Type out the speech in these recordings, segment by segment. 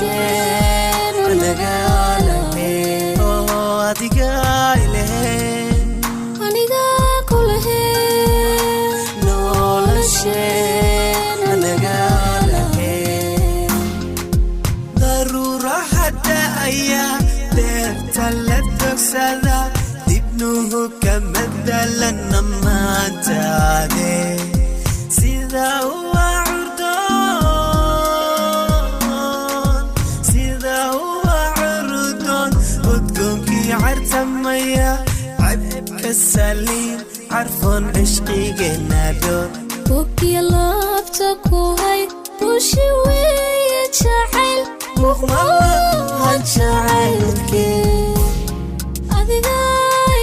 nolosheen nagalahe adiga ilahe aniga kulahe nolosheen nagalahe darura hada aya taladogsada dibnuhu kamadalan maantade sida عرتميا عبك السليم عرفون عشقي جنادو بوكي لابتك وهاي بوشي ويتشعل مغمض هتشعلك أديقا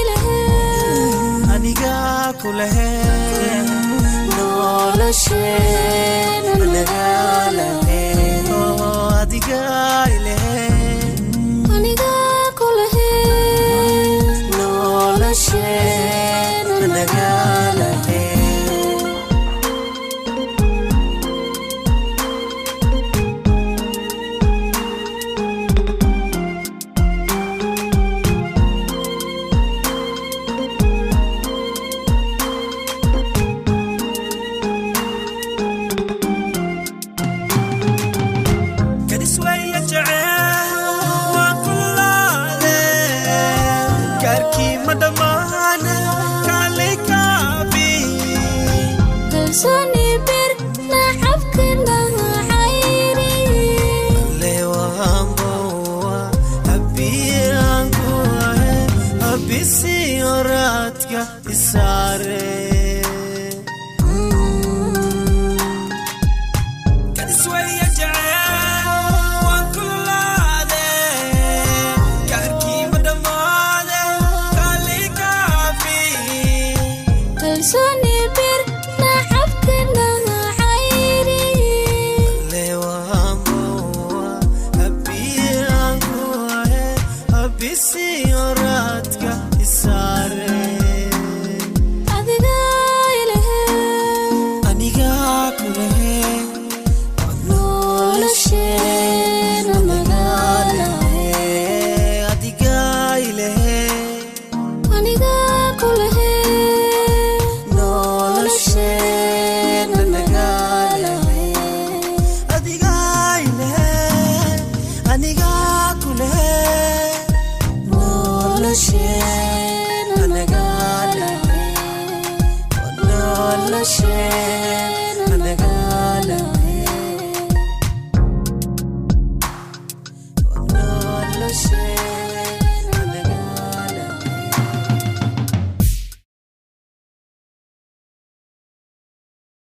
إلهي أديقا كلها نولشين ونغالهي أديقا إلهي أديقا nolosheen nagalahe kadiswaya jacayl wa kullade karki madamana kale kabi kalsoni bir nahabkina hayri lewango abiyango abisi oratka isare kadiswaya jacayl wa kullade karki madamana kalsoni bir nahabkina hayri lewango abiyango abisi oratka isare adiga ilahe aniga kulahe nolosheen nagalahe adiga ilahe aniga kulahe aniga kulahe nolosheen